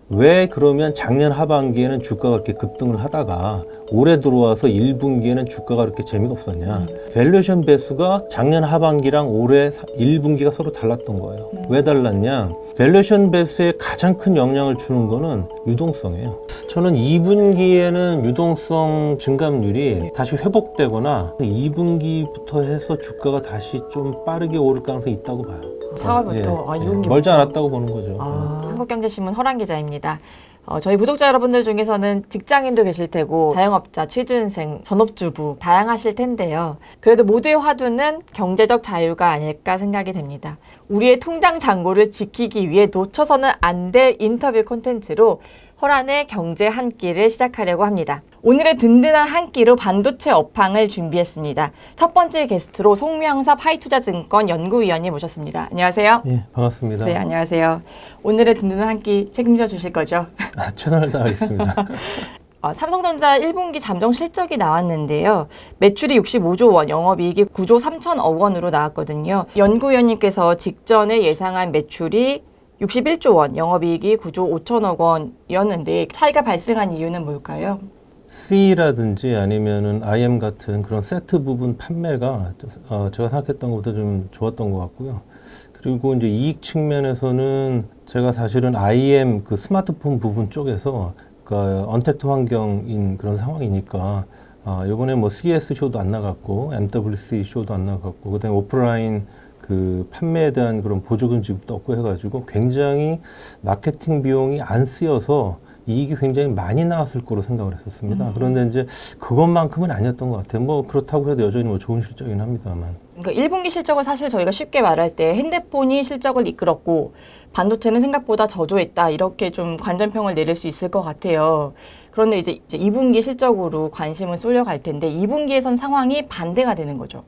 왜 그러면 작년 하반기에는 주가가 그렇게 급등을 하다가 올해 들어와서 1분기에는 주가가 그렇게 재미가 없었냐. 밸류에이션 배수가 작년 하반기랑 올해 1분기가 서로 달랐던 거예요. 왜 달랐냐. 밸류에이션 배수에 가장 큰 영향을 주는 거는 유동성이에요. 저는 2분기에는 유동성 증감률이 다시 회복되거나 2분기부터 해서 주가가 다시 좀 빠르게 오를 가능성이 있다고 봐요. 4월부터 이분기부터. 멀지 않았다고 보는 거죠. 한국경제신문 허란 기자입니다. 저희 구독자 여러분들 중에서는 직장인도 계실 테고 자영업자, 취준생, 전업주부 다양하실 텐데요. 그래도 모두의 화두는 경제적 자유가 아닐까 생각이 됩니다. 우리의 통장 잔고를 지키기 위해 놓쳐서는 안 될 인터뷰 콘텐츠로 허란의 경제 한 끼를 시작하려고 합니다. 오늘의 든든한 한 끼로 반도체 업황을 준비했습니다. 첫 번째 게스트로 송명섭 하이투자증권 연구위원님 모셨습니다. 안녕하세요. 예, 반갑습니다. 네, 안녕하세요. 오늘의 든든한 한 끼 책임져 주실 거죠? 최선을 다하겠습니다. 삼성전자 1분기 잠정 실적이 나왔는데요. 매출이 65조 원, 영업이익이 9조 3천억 원으로 나왔거든요. 연구위원님께서 직전에 예상한 매출이 61조 원, 영업이익이 9조 5천억 원이었는데 차이가 발생한 이유는 뭘까요? C라든지 아니면은 IM 같은 그런 세트 부분 판매가 제가 생각했던 것보다 좀 좋았던 것 같고요. 그리고 이제 이익 측면에서는 제가 사실은 IM 그 스마트폰 부분 쪽에서 그러니까 언택트 환경인 그런 상황이니까 이번에 뭐 CES 쇼도 안 나갔고 MWC 쇼도 안 나갔고 그다음에 오프라인 그 판매에 대한 그런 보조금 지급도 없고 해가지고 굉장히 마케팅 비용이 안 쓰여서 이익이 굉장히 많이 나왔을 거로 생각을 했었습니다. 그런데 이제 그것만큼은 아니었던 것 같아요. 뭐 그렇다고 해도 여전히 뭐 좋은 실적이긴 합니다만. 그러니까 1분기 실적을 사실 저희가 쉽게 말할 때 핸드폰이 실적을 이끌었고 반도체는 생각보다 저조했다 이렇게 좀 관전평을 내릴 수 있을 것 같아요. 그런데 이제 2분기 실적으로 관심은 쏠려갈 텐데 2분기에선 상황이 반대가 되는 거죠.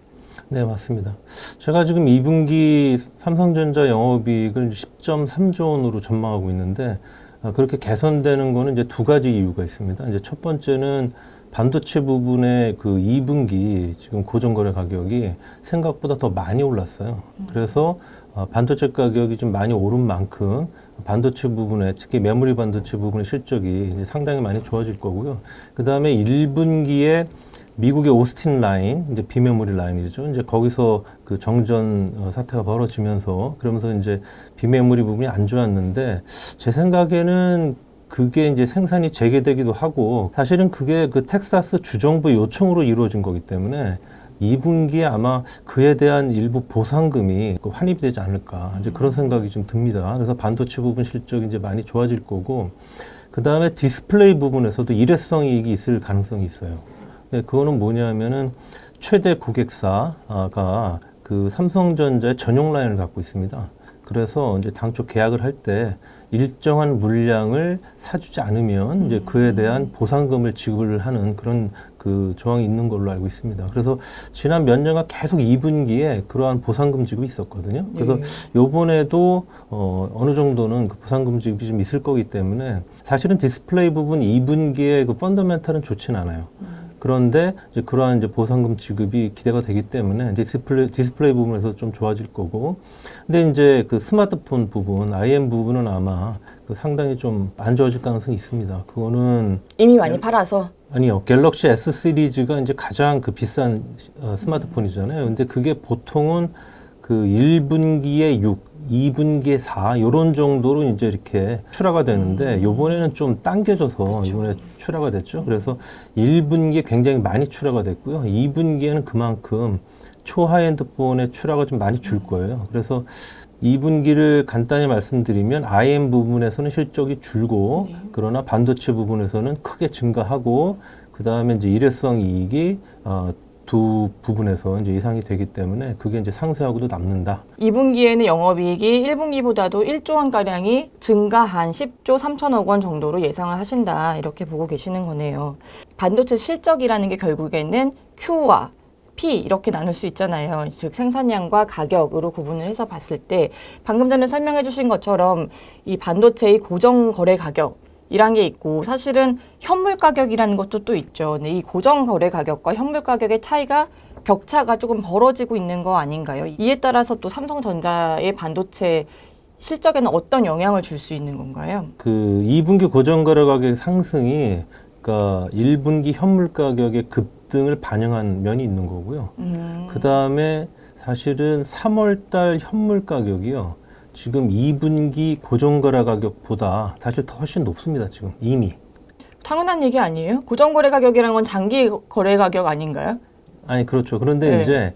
네, 맞습니다. 제가 지금 2분기 삼성전자 영업이익을 10.3조 원으로 전망하고 있는데 그렇게 개선되는 거는 이제 두 가지 이유가 있습니다. 이제 첫 번째는 반도체 부분의 그 2분기 지금 고정거래 가격이 생각보다 더 많이 올랐어요. 그래서 반도체 가격이 좀 많이 오른 만큼 반도체 부분에 특히 메모리 반도체 부분의 실적이 이제 상당히 많이 좋아질 거고요. 그 다음에 1분기에 미국의 오스틴 라인, 이제 비메모리 라인이죠. 이제 거기서 그 정전 사태가 벌어지면서 그러면서 이제 비메모리 부분이 안 좋았는데 제 생각에는 그게 이제 생산이 재개되기도 하고 사실은 그게 그 텍사스 주정부 요청으로 이루어진 거기 때문에 2분기에 아마 그에 대한 일부 보상금이 환입이 되지 않을까 이제 그런 생각이 좀 듭니다. 그래서 반도체 부분 실적이 이제 많이 좋아질 거고 그 다음에 디스플레이 부분에서도 일회성 이익이 있을 가능성이 있어요. 네, 그거는 뭐냐면은 최대 고객사가 그 삼성전자의 전용 라인을 갖고 있습니다. 그래서 이제 당초 계약을 할 때 일정한 물량을 사주지 않으면 이제 그에 대한 보상금을 지급을 하는 그런 그 조항이 있는 걸로 알고 있습니다. 그래서 지난 몇 년간 계속 2분기에 그러한 보상금 지급이 있었거든요. 그래서 요번에도 어느 정도는 그 보상금 지급이 좀 있을 거기 때문에 사실은 디스플레이 부분 2분기에 그 펀더멘탈은 좋지는 않아요. 그런데 이제 그러한 이제 보상금 지급이 기대가 되기 때문에 디스플레이 부분에서 좀 좋아질 거고, 근데 이제 그 스마트폰 부분, IM 부분은 아마 그 상당히 좀 안 좋아질 가능성이 있습니다. 그거는 이미 많이 팔아서. 아니요, 갤럭시 S 시리즈가 이제 가장 그 비싼 스마트폰이잖아요. 근데 그게 보통은 그 1분기에 6, 2분기에 4 이런 정도로 이제 이렇게 출하가 되는데 요번에는 좀 당겨져서 그렇죠. 이번에 출하가 됐죠. 그래서 1분기에 굉장히 많이 출하가 됐고요. 2분기에는 그만큼 초하이엔드 폰의 출하가 좀 많이 줄 거예요. 그래서 2분기를 간단히 말씀드리면 IM 부분에서는 실적이 줄고 그러나 반도체 부분에서는 크게 증가하고 그 다음에 이제 일회성 이익이 두 부분에서 이제 예상이 되기 때문에 그게 이제 상쇄하고도 남는다. 2분기에는 영업이익이 1분기보다도 1조 원가량이 증가한 10조 3천억 원 정도로 예상을 하신다. 이렇게 보고 계시는 거네요. 반도체 실적이라는 게 결국에는 Q와 P 이렇게 나눌 수 있잖아요. 즉 생산량과 가격으로 구분을 해서 봤을 때 방금 전에 설명해 주신 것처럼 이 반도체의 고정 거래 가격 이란 게 있고 사실은 현물 가격이라는 것도 또 있죠. 근데 이 고정 거래 가격과 현물 가격의 차이가 격차가 조금 벌어지고 있는 거 아닌가요? 이에 따라서 또 삼성전자의 반도체 실적에는 어떤 영향을 줄 수 있는 건가요? 그 2분기 고정거래 가격 상승이 그러니까 1분기 현물 가격의 급등을 반영한 면이 있는 거고요. 그 다음에 사실은 3월달 현물 가격이요. 지금 2분기 고정거래 가격보다 사실 더 훨씬 높습니다. 지금 이미. 당연한 얘기 아니에요? 고정거래 가격이란 건 장기 거래 가격 아닌가요? 아니 그렇죠. 그런데 네. 이제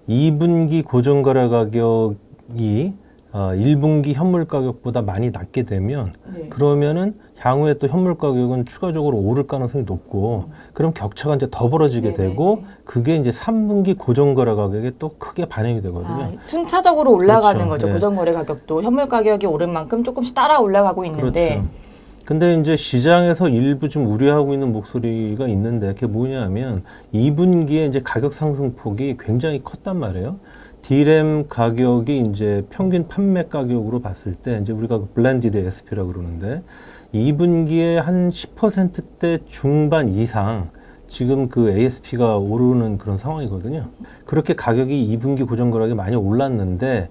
2분기 고정거래 가격이 1분기 현물 가격보다 많이 낮게 되면 네. 그러면은 향후에 또 현물 가격은 추가적으로 오를 가능성이 높고 그럼 격차가 이제 더 벌어지게 네네. 되고 그게 이제 3분기 고정거래 가격에 또 크게 반영이 되거든요. 순차적으로 올라가는 그렇죠. 거죠. 네. 고정거래 가격도 현물 가격이 오른 만큼 조금씩 따라 올라가고 있는데 그렇죠. 근데 이제 시장에서 일부 좀 우려하고 있는 목소리가 있는데 그게 뭐냐면 2분기에 이제 가격 상승폭이 굉장히 컸단 말이에요. D램 가격이 이제 평균 판매 가격으로 봤을 때 이제 우리가 블렌디드 ASP라고 그러는데 2분기에 한 10%대 중반 이상 지금 그 ASP가 오르는 그런 상황이거든요. 그렇게 가격이 2분기 고정거래가 많이 올랐는데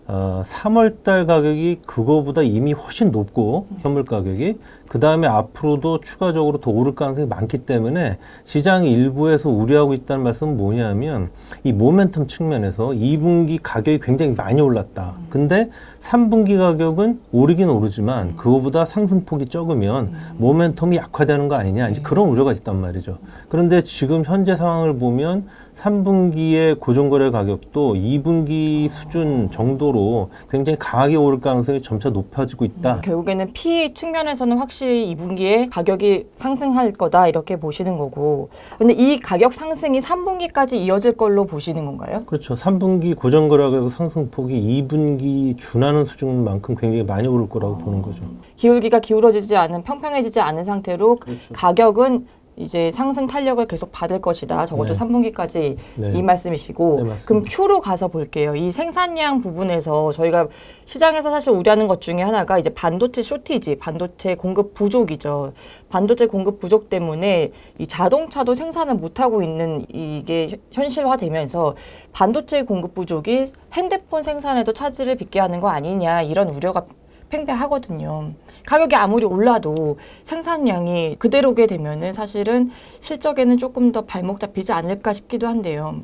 3월 달 가격이 그거보다 이미 훨씬 높고 현물 가격이 그 다음에 앞으로도 추가적으로 더 오를 가능성이 많기 때문에 시장 일부에서 우려하고 있다는 말씀은 뭐냐면 이 모멘텀 측면에서 2분기 가격이 굉장히 많이 올랐다. 근데 3분기 가격은 오르긴 오르지만 그거보다 상승폭이 적으면 모멘텀이 약화되는 거 아니냐 이제 그런 우려가 있단 말이죠. 그런데 지금 현재 상황을 보면 3분기의 고정거래 가격도 2분기 수준 정도로 굉장히 강하게 오를 가능성이 점차 높아지고 있다. 결국에는 P 측면에서는 확실히 2분기에 가격이 상승할 거다 이렇게 보시는 거고 근데 이 가격 상승이 3분기까지 이어질 걸로 보시는 건가요? 그렇죠. 3분기 고정거래 가격 상승폭이 2분기 준하는 수준만큼 굉장히 많이 오를 거라고 보는 거죠. 기울기가 기울어지지 않은 평평해지지 않은 상태로 그렇죠. 가격은 이제 상승 탄력을 계속 받을 것이다. 적어도 네. 3분기까지 네. 이 말씀이시고 네, 맞습니다. 그럼 Q로 가서 볼게요. 이 생산량 부분에서 저희가 시장에서 사실 우려하는 것 중에 하나가 이제 반도체 쇼티지, 반도체 공급 부족이죠. 반도체 공급 부족 때문에 이 자동차도 생산을 못하고 있는 이게 현실화되면서 반도체 공급 부족이 핸드폰 생산에도 차질을 빚게 하는 거 아니냐 이런 우려가 팽배하거든요. 가격이 아무리 올라도 생산량이 그대로게 되면은 사실은 실적에는 조금 더 발목 잡히지 않을까 싶기도 한데요.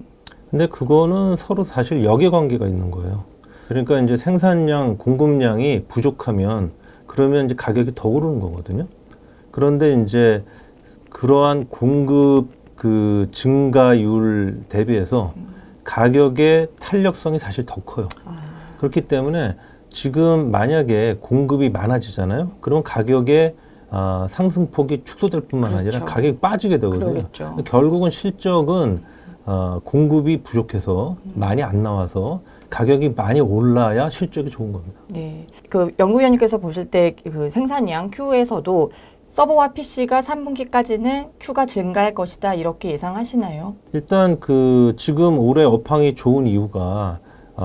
근데 그거는 서로 사실 역의 관계가 있는 거예요. 그러니까 이제 생산량, 공급량이 부족하면 그러면 이제 가격이 더 오르는 거거든요. 그런데 이제 그러한 공급 그 증가율 대비해서 가격의 탄력성이 사실 더 커요. 그렇기 때문에 지금 만약에 공급이 많아지잖아요. 그러면 가격의 상승폭이 축소될 뿐만 그렇죠. 아니라 가격이 빠지게 되거든요. 그러겠죠. 결국은 실적은 공급이 부족해서 많이 안 나와서 가격이 많이 올라야 실적이 좋은 겁니다. 네. 그 연구위원님께서 보실 때 그 생산량 Q에서도 서버와 PC가 3분기까지는 Q가 증가할 것이다 이렇게 예상하시나요? 일단 그 지금 올해 업황이 좋은 이유가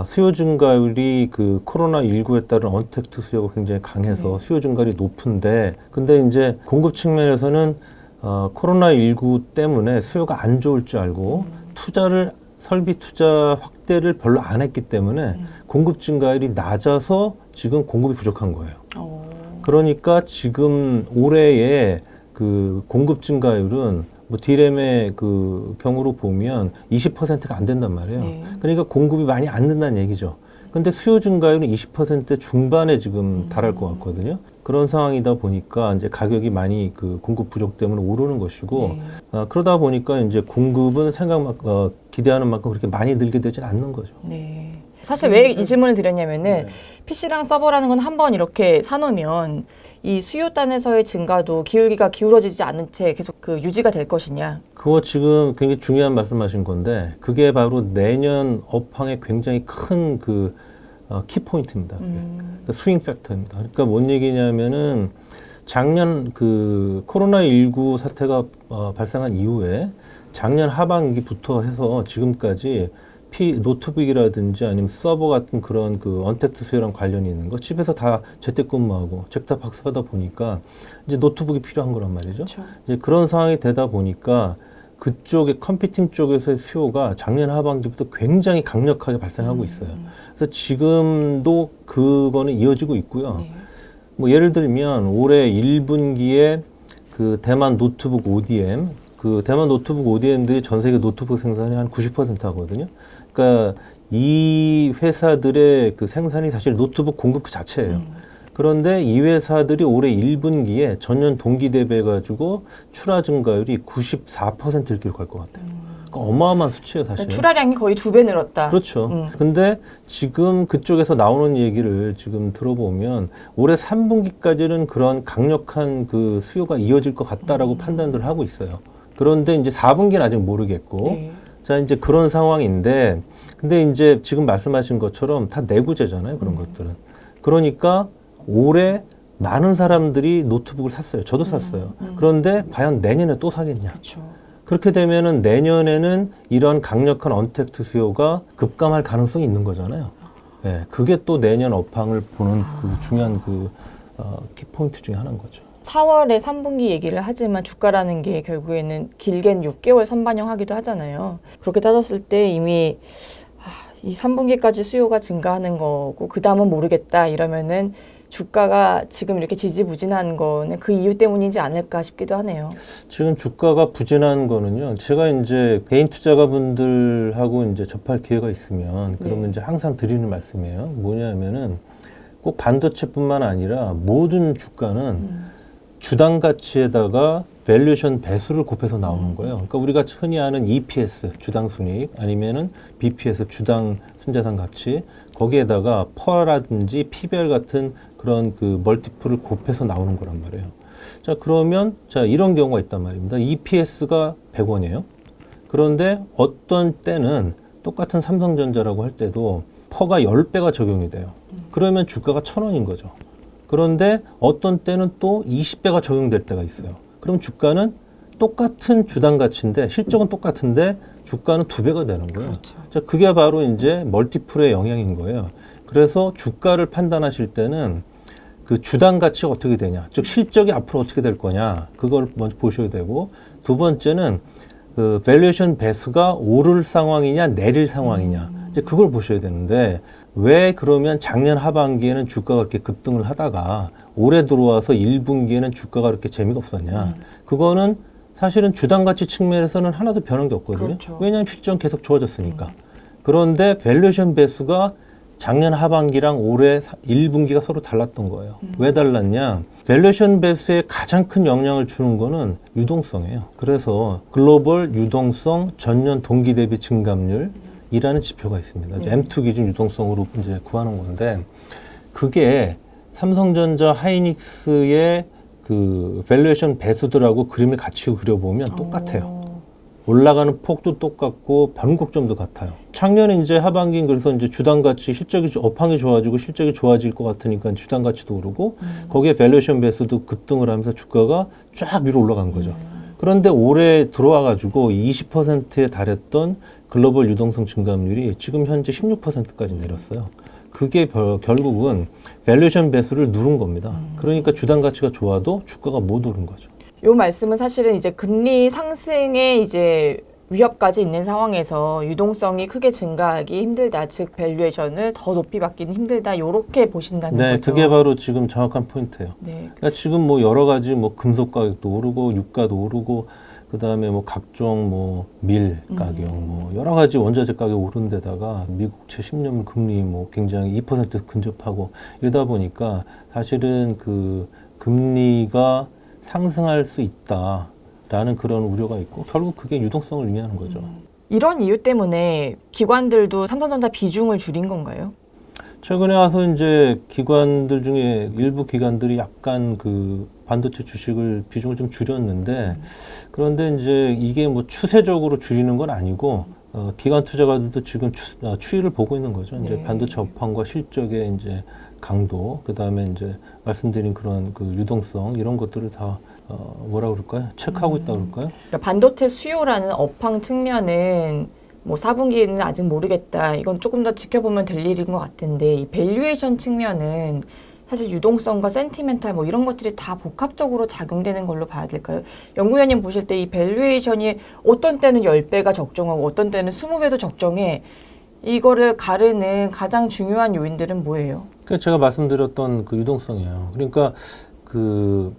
수요 증가율이 그 코로나19에 따른 언택트 수요가 굉장히 강해서 수요 증가율이 높은데 근데 이제 공급 측면에서는 코로나19 때문에 수요가 안 좋을 줄 알고 설비 투자 확대를 별로 안 했기 때문에 공급 증가율이 낮아서 지금 공급이 부족한 거예요. 그러니까 지금 올해의 그 공급 증가율은 뭐 D램의 그 경우로 보면 20%가 안 된단 말이에요. 네. 그러니까 공급이 많이 안 된다는 얘기죠. 근데 수요 증가율은 20% 중반에 지금 달할 것 같거든요. 그런 상황이다 보니까 이제 가격이 많이 그 공급 부족 때문에 오르는 것이고 그러다 보니까 이제 공급은 기대하는 만큼 그렇게 많이 늘게 되진 않는 거죠. 네. 사실 왜 이 질문을 드렸냐면은 PC랑 서버라는 건 한번 이렇게 사놓으면 이 수요단에서의 증가도 기울기가 기울어지지 않은 채 계속 그 유지가 될 것이냐. 그거 지금 굉장히 중요한 말씀하신 건데 그게 바로 내년 업황의 굉장히 큰 그 키포인트입니다. 그러니까 스윙 팩터입니다. 그러니까 뭔 얘기냐면은 작년 그 코로나19 사태가 발생한 이후에 작년 하반기부터 해서 지금까지 노트북이라든지 아니면 서버 같은 그런 그 언택트 수요랑 관련이 있는 거 집에서 다 재택근무하고 잭탑 학습하다 보니까 이제 노트북이 필요한 거란 말이죠. 그렇죠. 이제 그런 상황이 되다 보니까 그쪽의 컴퓨팅 쪽에서의 수요가 작년 하반기부터 굉장히 강력하게 발생하고 있어요. 그래서 지금도 그거는 이어지고 있고요. 네. 뭐 예를 들면 올해 1분기에 그 대만 노트북 ODM, 그 대만 노트북 ODM들이 전 세계 노트북 생산이 한 90% 하거든요. 그러니까 이 회사들의 그 생산이 사실 노트북 공급 그 자체예요. 그런데 이 회사들이 올해 1분기에 전년 동기 대비해가지고 출하 증가율이 94%를 기록할 것 같아요. 그러니까 어마어마한 수치예요, 사실. 그러니까 출하량이 거의 2배 늘었다. 그렇죠. 근데 지금 그쪽에서 나오는 얘기를 지금 들어보면 올해 3분기까지는 그런 강력한 그 수요가 이어질 것 같다라고 판단을 하고 있어요. 그런데 이제 4분기는 아직 모르겠고. 네. 자, 이제 그런 상황인데, 근데 이제 지금 말씀하신 것처럼 다 내구재잖아요, 그런 것들은. 그러니까 올해 많은 사람들이 노트북을 샀어요. 저도 샀어요. 그런데 과연 내년에 또 사겠냐? 그렇죠. 그렇게 되면은 내년에는 이런 강력한 언택트 수요가 급감할 가능성이 있는 거잖아요. 예, 그게 또 내년 업황을 보는 그 중요한 그 키포인트 중에 하나인 거죠. 4월에 3분기 얘기를 하지만 주가라는 게 결국에는 길게는 6개월 선반영하기도 하잖아요. 그렇게 따졌을 때 이미 이 3분기까지 수요가 증가하는 거고 그 다음은 모르겠다 이러면은 주가가 지금 이렇게 지지부진한 거는 그 이유 때문이지 않을까 싶기도 하네요. 지금 주가가 부진한 거는요. 제가 이제 개인 투자가분들하고 이제 접할 기회가 있으면 그러면 이제 항상 드리는 말씀이에요. 뭐냐면은 꼭 반도체뿐만 아니라 모든 주가는 주당 가치에다가 밸류에이션 배수를 곱해서 나오는 거예요. 그러니까 우리가 흔히 아는 EPS, 주당 순이익, 아니면은 BPS, 주당 순자산 가치, 거기에다가 퍼라든지 PBR 같은 그런 그 멀티플을 곱해서 나오는 거란 말이에요. 자, 그러면 자, 이런 경우가 있단 말입니다. EPS가 100원이에요. 그런데 어떤 때는 똑같은 삼성전자라고 할 때도 퍼가 10배가 적용이 돼요. 그러면 주가가 1,000원인 거죠. 그런데 어떤 때는 또 20배가 적용될 때가 있어요. 그럼 주가는 똑같은 주당 가치인데 실적은 똑같은데 주가는 2배가 되는 거예요. 그렇죠. 자, 그게 바로 이제 멀티플의 영향인 거예요. 그래서 주가를 판단하실 때는 그 주당 가치가 어떻게 되냐, 즉 실적이 앞으로 어떻게 될 거냐, 그걸 먼저 보셔야 되고, 두 번째는 그 밸류에이션 배수가 오를 상황이냐 내릴 상황이냐, 이제 그걸 보셔야 되는데, 왜 그러면 작년 하반기에는 주가가 그렇게 급등을 하다가 올해 들어와서 1분기에는 주가가 그렇게 재미가 없었냐? 그거는 사실은 주당 가치 측면에서는 하나도 변한 게 없거든요. 그렇죠. 왜냐하면 실적은 계속 좋아졌으니까. 그런데 밸류에이션 배수가 작년 하반기랑 올해 1분기가 서로 달랐던 거예요. 왜 달랐냐? 밸류에이션 배수에 가장 큰 영향을 주는 거는 유동성이에요. 그래서 글로벌 유동성 전년 동기 대비 증감률이라는 지표가 있습니다. M2 기준 유동성으로 이제 구하는 건데, 그게 삼성전자 하이닉스의 그 밸류에이션 배수들하고 그림을 같이 그려보면 똑같아요. 올라가는 폭도 똑같고 변곡점도 같아요. 작년에 이제 하반기는 그래서 이제 주당 가치 실적이 업황이 좋아지고 실적이 좋아질 것 같으니까 주당 가치도 오르고 거기에 밸류에이션 배수도 급등을 하면서 주가가 쫙 위로 올라간 거죠. 그런데 올해 들어와 가지고 20%에 달했던 글로벌 유동성 증감률이 지금 현재 16%까지 내렸어요. 그게 결국은 밸류에이션 배수를 누른 겁니다. 그러니까 주당 가치가 좋아도 주가가 못 오른 거죠. 요 말씀은 사실은 이제 금리 상승의 이제 위협까지 있는 상황에서 유동성이 크게 증가하기 힘들다, 즉 밸류에이션을 더 높이 받기는 힘들다, 요렇게 보신다는 네, 거죠. 그게 바로 지금 정확한 포인트예요. 네. 그러니까 지금 뭐 여러 가지 뭐 금속 가격도 오르고 유가도 오르고 그다음에 뭐 각종 뭐 밀 가격 뭐 여러 가지 원자재 가격 오른 데다가 미국채 10년 금리 뭐 굉장히 2% 근접하고 이러다 보니까 사실은 그 금리가 상승할 수 있다라는 그런 우려가 있고, 결국 그게 유동성을 의미하는 거죠. 이런 이유 때문에 기관들도 삼성전자 비중을 줄인 건가요? 최근에 와서 이제 기관들 중에 일부 기관들이 약간 그 반도체 주식을 비중을 좀 줄였는데, 그런데 이제 이게 뭐 추세적으로 줄이는 건 아니고 기관 투자가들도 지금 추이를 보고 있는 거죠. 이제 네. 반도체 업황과 실적의 이제 강도, 그 다음에 이제 말씀드린 그런 그 유동성 이런 것들을 다 뭐라 그럴까요? 체크하고 있다 그럴까요? 그러니까 반도체 수요라는 업황 측면은 뭐 4분기에는 아직 모르겠다, 이건 조금 더 지켜보면 될 일인 것 같은데, 이 밸류에이션 측면은 사실 유동성과 센티멘탈 뭐 이런 것들이 다 복합적으로 작용되는 걸로 봐야 될까요? 연구위원님 보실 때 이 밸류에이션이 어떤 때는 10배가 적정하고 어떤 때는 20배도 적정해. 이거를 가르는 가장 중요한 요인들은 뭐예요? 그 제가 말씀드렸던 그 유동성이에요. 그러니까 그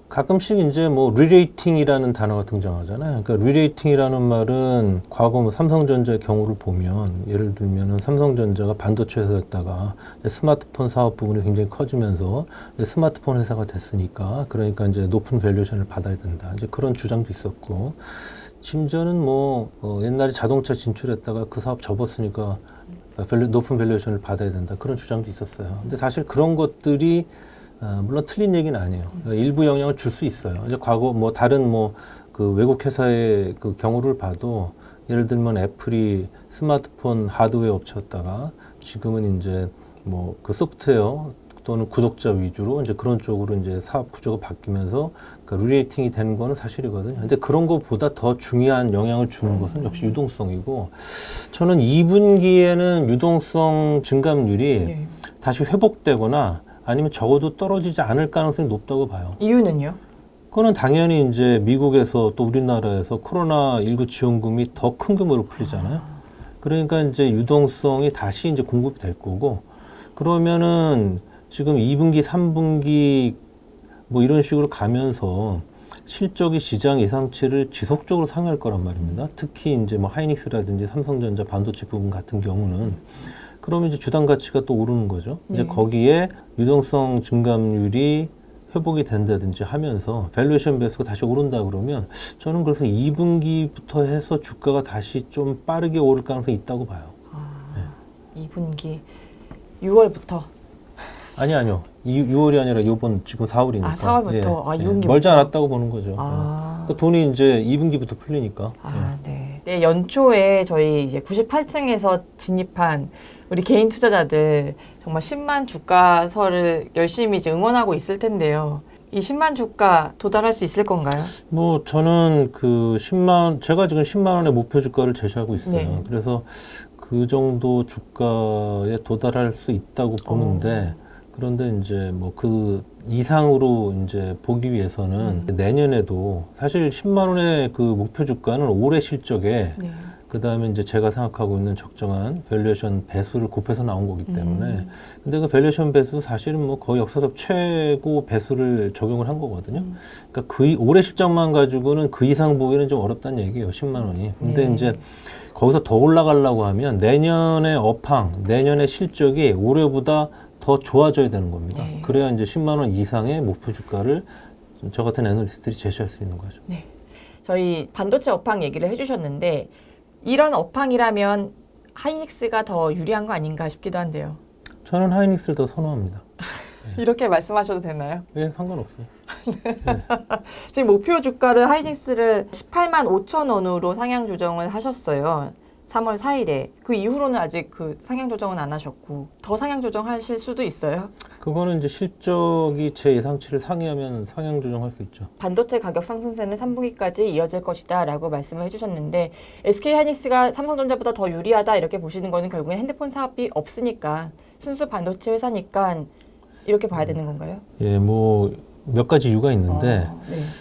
가끔씩 이제 뭐 리레이팅이라는 단어가 등장하잖아요. 그러니까 리레이팅이라는 말은 과거 뭐 삼성전자의 경우를 보면 예를 들면은 삼성전자가 반도체 회사였다가 스마트폰 사업 부분이 굉장히 커지면서 스마트폰 회사가 됐으니까 그러니까 이제 높은 밸류에이션을 받아야 된다. 이제 그런 주장도 있었고 심지어는 뭐 옛날에 자동차 진출했다가 그 사업 접었으니까 높은 밸류에이션을 받아야 된다. 그런 주장도 있었어요. 근데 사실 그런 것들이 물론 틀린 얘기는 아니에요. 그러니까 일부 영향을 줄 수 있어요. 이제 과거 뭐 다른 뭐 그 외국 회사의 그 경우를 봐도 예를 들면 애플이 스마트폰 하드웨어 업체였다가 지금은 이제 뭐 그 소프트웨어 또는 구독자 위주로 이제 그런 쪽으로 이제 사업 구조가 바뀌면서 그러니까 리레이팅이 되는 거는 사실이거든요. 근데 그런 것보다 더 중요한 영향을 주는 것은 역시 유동성이고 저는 2분기에는 유동성 증감률이 다시 회복되거나 아니면 적어도 떨어지지 않을 가능성이 높다고 봐요. 이유는요? 그거는 당연히 이제 미국에서 또 우리나라에서 코로나19 지원금이 더 큰 규모로 풀리잖아요. 그러니까 이제 유동성이 다시 이제 공급이 될 거고 그러면은 지금 2분기, 3분기 뭐 이런 식으로 가면서 실적이 시장 예상치를 지속적으로 상회할 거란 말입니다. 특히 이제 뭐 하이닉스라든지 삼성전자 반도체 부분 같은 경우는 그러면 이제 주당 가치가 또 오르는 거죠. 이제 거기에 유동성 증감률이 회복이 된다든지 하면서 밸류에이션 배수가 다시 오른다 그러면 저는 그래서 2분기부터 해서 주가가 다시 좀 빠르게 오를 가능성이 있다고 봐요. 2분기 6월부터 아니요. 6월이 아니라 이번 지금 4월이니까. 4월부터. 2분기부터. 멀지 않았다고 보는 거죠. 아. 그러니까 돈이 이제 2분기부터 풀리니까. 네. 네, 연초에 저희 이제 98층에서 진입한 우리 개인 투자자들 정말 10만 주가설을 열심히 이제 응원하고 있을 텐데요. 이 10만 주가 도달할 수 있을 건가요? 뭐 저는 그 제가 지금 10만 원의 목표 주가를 제시하고 있어요. 네. 그래서 그 정도 주가에 도달할 수 있다고 보는데 그런데 이제 뭐 그 이상으로 이제 보기 위해서는 내년에도 사실 10만 원의 그 목표 주가는 올해 실적에 그 다음에 이제 제가 생각하고 있는 적정한 밸류에이션 배수를 곱해서 나온 거기 때문에 근데 그 밸류에이션 배수 사실은 뭐 거의 역사적 최고 배수를 적용을 한 거거든요. 그러니까 그 올해 실적만 가지고는 그 이상 보기는 좀 어렵다는 얘기예요. 10만 원이. 근데 이제 거기서 더 올라가려고 하면 내년의 내년의 실적이 올해보다 더 좋아져야 되는 겁니다. 그래야 이제 10만 원 이상의 목표 주가를 저 같은 애널리스트들이 제시할 수 있는 거죠. 네. 저희 반도체 업황 얘기를 해주셨는데 이런 업황이라면 하이닉스가 더 유리한 거 아닌가 싶기도 한데요. 저는 하이닉스를 더 선호합니다. 이렇게 말씀하셔도 되나요? 예, 상관없어요. 지금 목표 주가를 하이닉스를 18만 5천 원으로 상향 조정을 하셨어요. 3월 4일에. 그 이후로는 아직 그 상향 조정은 안 하셨고 더 상향 조정하실 수도 있어요. 그거는 이제 실적이 제 예상치를 상회하면 상향 조정할 수 있죠. 반도체 가격 상승세는 3분기까지 이어질 것이다 라고 말씀을 해주셨는데 SK하이닉스가 삼성전자보다 더 유리하다 이렇게 보시는 거는 결국엔 핸드폰 사업이 없으니까 순수 반도체 회사니까 이렇게 봐야 되는 건가요? 예, 뭐 몇 가지 이유가 있는데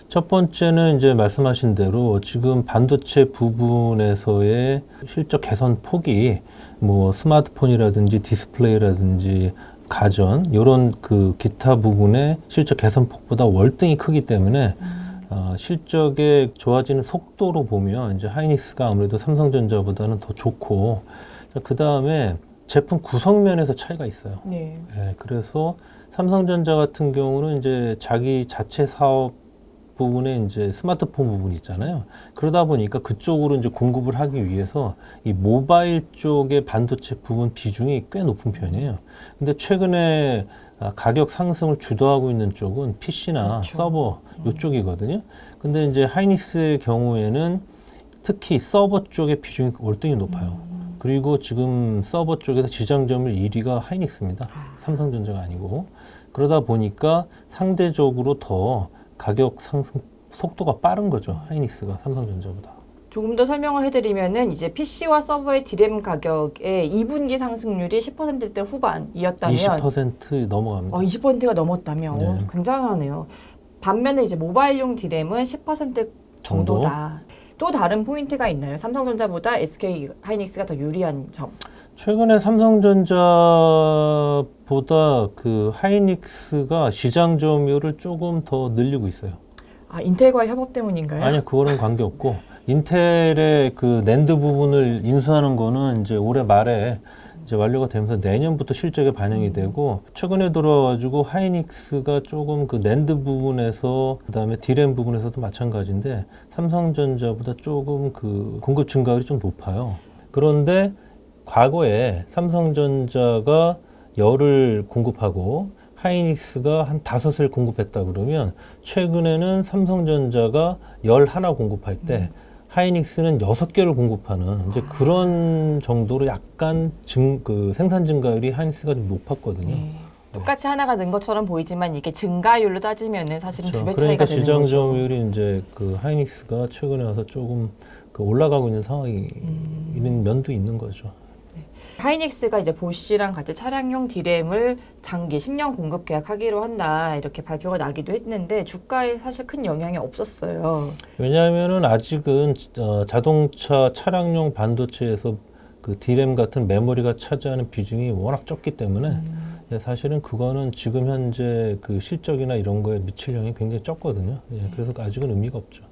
첫 번째는 이제 말씀하신 대로 지금 반도체 부분에서의 실적 개선 폭이 뭐 스마트폰이라든지 디스플레이라든지 가전 이런 그 기타 부분의 실적 개선 폭보다 월등히 크기 때문에 실적의 좋아지는 속도로 보면 이제 하이닉스가 아무래도 삼성전자보다는 더 좋고 그 다음에 제품 구성면에서 차이가 있어요. 예, 그래서 삼성전자 같은 경우는 이제 자기 자체 사업 부분에 이제 스마트폰 부분이 있잖아요. 그러다 보니까 그쪽으로 이제 공급을 하기 위해서 이 모바일 쪽의 반도체 부분 비중이 꽤 높은 편이에요. 근데 최근에 가격 상승을 주도하고 있는 쪽은 PC나 서버 이쪽이거든요. 근데 이제 하이닉스의 경우에는 특히 서버 쪽의 비중이 월등히 높아요. 그리고 지금 서버 쪽에서 지장 점유율 1위가 하이닉스입니다. 삼성전자가 아니고. 그러다 보니까 상대적으로 더 가격 상승 속도가 빠른 거죠. 하이닉스가 삼성전자보다. 조금 더 설명을 해드리면은 이제 PC와 서버의 디램 가격의 2분기 상승률이 10%대 후반이었다면 20% 넘어갑니다. 20%가 넘었다면 네. 굉장하네요. 반면에 이제 모바일용 디램은 10% 정도다. 또 다른 포인트가 있나요? 삼성전자보다 SK 하이닉스가 더 유리한 점. 최근에 삼성전자보다 그 하이닉스가 시장 점유율을 조금 더 늘리고 있어요. 아, 인텔과의 협업 때문인가요? 아니요, 그거는 관계없고 인텔의 그 낸드 부분을 인수하는 거는 이제 올해 말에 이제 완료가 되면서 내년부터 실적에 반영이 되고 최근에 들어와가지고 하이닉스가 조금 그 낸드 부분에서 그다음에 디램 부분에서도 마찬가지인데 삼성전자보다 조금 그 공급 증가율이 좀 높아요. 그런데 과거에 삼성전자가 열을 공급하고 하이닉스가 한 5을 공급했다 그러면 최근에는 삼성전자가 11 공급할 때 하이닉스는 6개를 공급하는 이제 그런 정도로 약간 그 생산 증가율이 하이닉스가 좀 높았거든요. 네. 똑같이 하나가 는 것처럼 보이지만 이게 증가율로 따지면은 사실은 그렇죠. 2배 차이가 그러니까 되는 시장 거죠. 점유율이 이제 그 하이닉스가 최근에 와서 조금 그 올라가고 있는 상황이 있는 면도 있는 거죠. 하이닉스가 이제 보쉬랑 같이 차량용 디램을 장기 10년 공급 계약하기로 한다 이렇게 발표가 나기도 했는데 주가에 사실 큰 영향이 없었어요. 왜냐하면은 아직은 자동차 차량용 반도체에서 그 디램 같은 메모리가 차지하는 비중이 워낙 적기 때문에 사실은 그거는 지금 현재 그 실적이나 이런 거에 미칠 영향이 굉장히 적거든요. 예, 그래서 아직은 의미가 없죠.